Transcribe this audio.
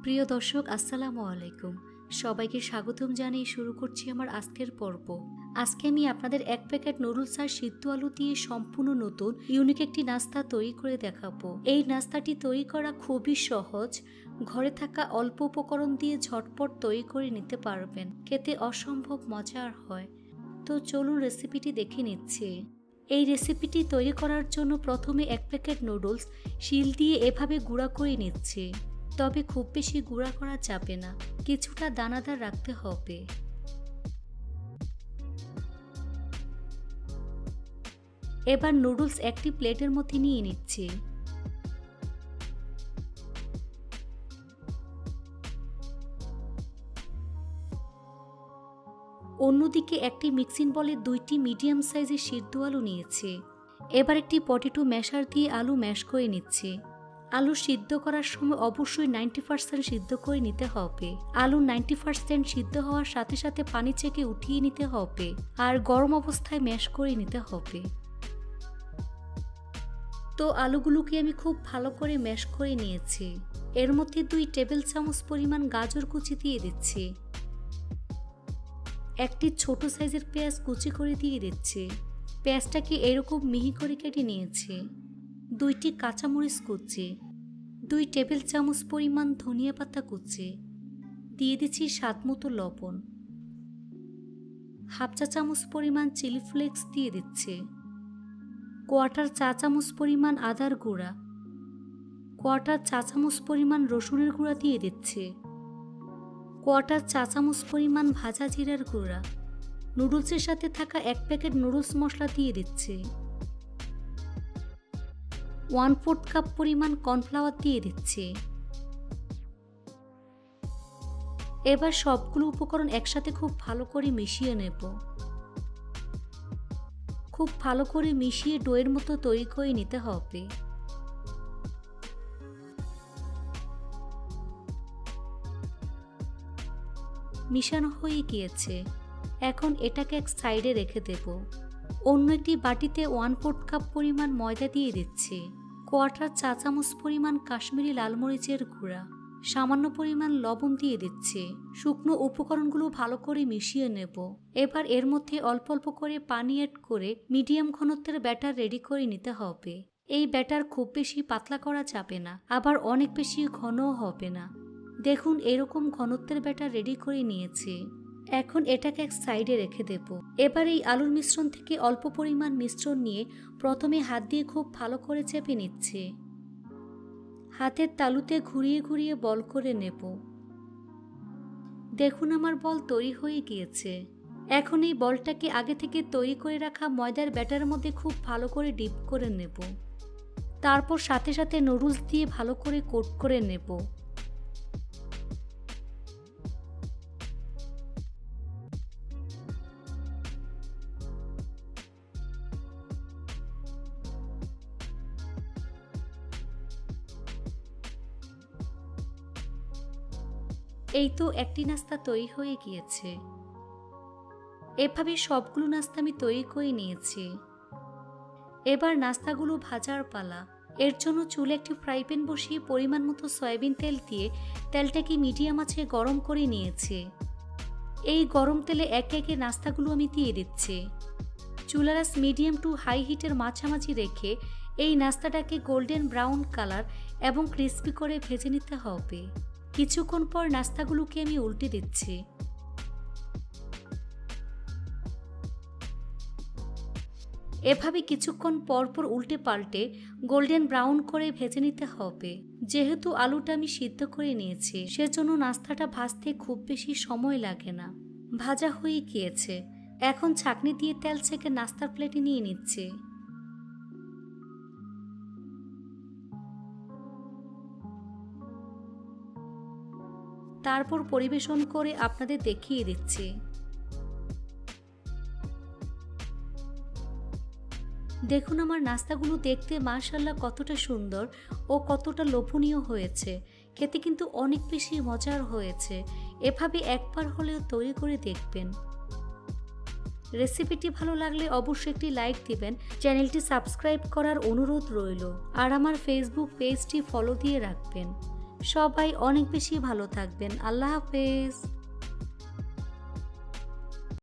প্রিয় দর্শক, আসসালামু আলাইকুম। সবাইকে স্বাগতম জানিয়ে শুরু করছি আমার আজকের পর্ব। আজকে আমি আপনাদের এক প্যাকেট নুডলস আর সিদ্ধ আলু দিয়ে সম্পূর্ণ নতুন ইউনিক একটি নাস্তা তৈরি করে দেখাবো। এই নাস্তাটি তৈরি করা খুবই সহজ, ঘরে থাকা অল্প উপকরণ দিয়ে ঝটপট তৈরি করে নিতে পারবেন। খেতে অসম্ভব মজার হয়। তো চলুন রেসিপিটি দেখে নিচ্ছি। এই রেসিপিটি তৈরি করার জন্য প্রথমে এক প্যাকেট নুডলস শিল দিয়ে এভাবে গুঁড়া করে নিচ্ছি। তবে খুব বেশি গুঁড়া করা যাবে না, কিছুটা দানাদার রাখতে হবে। এবার নুডলস একটি প্লেটের মধ্যে নিয়ে নিচ্ছি। অন্যদিকে একটি মিক্সিং বলে 2টি মিডিয়াম সাইজের সিদ্ধ আলু নিয়েছি। এবার একটি পটেটো ম্যাশার দিয়ে আলু ম্যাশ করে নিচ্ছি। আলু সিদ্ধ করার সময় অবশ্যই 90% সিদ্ধ করে নিতে হবে। আলু 90% সিদ্ধ হওয়ার সাথে সাথে পানি ছেঁকে উঠিয়ে নিতে হবে আর গরম অবস্থায় ম্যাশ করে নিতে হবে। তো আলুগুলোকে আমি খুব ভালো করে ম্যাশ করে নিয়েছি। এর মধ্যে 2 টেবিল চামচ পরিমাণ গাজর কুচি দিয়ে দিচ্ছি। একটি ছোট সাইজের পেঁয়াজ কুচি করে দিয়ে দিচ্ছি। পেঁয়াজটাকে এরকম মিহি করে কেটে নিয়েছি। 2টি কাঁচামরিচ কুচি, 2 টেবিল চামচ পরিমাণ ধনিয়া পাতা কুচি, দিয়ে দিচ্ছি স্বাদমতো লবণ, হাফ চা চামচ পরিমাণ চিলি ফ্লেক্স দিয়ে দিচ্ছি, কোয়ার্টার চা চামচ পরিমাণ আদার গুঁড়া, কোয়ার্টার চা চামচ পরিমাণ রসুনের গুঁড়া দিয়ে দিচ্ছি, কোয়ার্টার চা চামচ পরিমাণ ভাজা জিরার গুঁড়া, নুডলসের সাথে থাকা 1 প্যাকেট নুডলস মশলা দিয়ে দিচ্ছি, 1/4 কাপ পরিমাণ কর্নফ্লাওয়ার দিয়ে দিচ্ছি। এবার সবগুলো উপকরণ একসাথে খুব ভালো করে মিশিয়ে নেব। খুব ভালো করে মিশিয়ে ডোয়ের মতো তৈরি করে নিতে হবে। মিশানো হয়ে গিয়েছে। এখন এটাকে এক সাইডে রেখে দেব। অন্য একটি বাটিতে 1/4 কাপ পরিমাণ ময়দা দিয়ে দিচ্ছি। কোয়ার্টার চা চামচ পরিমাণ কাশ্মীরি লাল মরিচের গুঁড়া, সামান্য পরিমাণ লবণ দিয়ে দিচ্ছি। শুকনো উপকরণগুলো ভালো করে মিশিয়ে নেব। এবার এর মধ্যে অল্প অল্প করে পানি অ্যাড করে মিডিয়াম ঘনত্বের ব্যাটার রেডি করে নিতে হবে। এই ব্যাটার খুব বেশি পাতলা করা যাবে না, আবার অনেক বেশি ঘনও হবে না। দেখুন এরকম ঘনত্বের ব্যাটার রেডি করে নিয়েছি। এখন এটাকে এক সাইডে রেখে দেব। এবার এই আলুর মিশ্রণ থেকে অল্প পরিমাণ মিশ্রণ নিয়ে প্রথমে হাত দিয়ে খুব ভালো করে চেপে নিচ্ছি। হাতের তালুতে ঘুরিয়ে ঘুরিয়ে বল করে নেব। দেখুন আমার বল তৈরি হয়ে গিয়েছে। এখন এই বলটাকে আগে থেকে তৈরি করে রাখা ময়দার ব্যাটারের মধ্যে খুব ভালো করে ডিপ করে নেব। তারপর সাথে সাথে নুডলস দিয়ে ভালো করে কোট করে নেব। এই তো একটি নাস্তা তৈরি হয়ে গিয়েছে। এভাবে সবগুলো নাস্তা আমি তৈরি করে নিয়েছি। এবার নাস্তাগুলো ভাজার পালা। এর জন্য চুলে একটি ফ্রাই প্যান বসিয়ে পরিমাণ মতো সয়াবিন তেল দিয়ে তেলটাকে মিডিয়াম আঁচে গরম করে নিয়েছি। এই গরম তেলে একে একে নাস্তাগুলো আমি দিয়ে দিচ্ছি। চুলার আঁচ মিডিয়াম টু হাই হিটের মাঝামাঝি রেখে এই নাস্তাটাকে গোল্ডেন ব্রাউন কালার এবং ক্রিস্পি করে ভেজে নিতে হবে। কিছুক্ষণ পর নাস্তাগুলোকে আমি উল্টে দিচ্ছি। এভাবে কিছুক্ষণ পর পর উল্টে পাল্টে গোল্ডেন ব্রাউন করে ভেজে নিতে হবে। যেহেতু আলুটা আমি সিদ্ধ করে নিয়েছি, সেজন্য নাস্তাটা ভাজতে খুব বেশি সময় লাগে না। ভাজা হয়ে গিয়েছে। এখন ছাঁকনি দিয়ে তেল ছেঁকে নাস্তার প্লেটে নিয়ে নিচ্ছি। তারপর পরিবেশন করে আপনাদের দেখিয়ে দিচ্ছি। দেখুন আমার নাস্তাগুলো দেখতে মাশাআল্লাহ কতটা সুন্দর ও কতটা লোভনীয় হয়েছে। খেতে কিন্তু অনেক বেশি মজার হয়েছে। এভাবে একবার হলেও তৈরি করে দেখবেন। রেসিপিটি ভালো লাগলে অবশ্যই একটি লাইক দিবেন, চ্যানেলটি সাবস্ক্রাইব করার অনুরোধ রইল আর আমার ফেসবুক পেজটি ফলো দিয়ে রাখবেন। সবাই অনেক বেশি ভালো থাকবেন। আল্লাহ হাফেজ।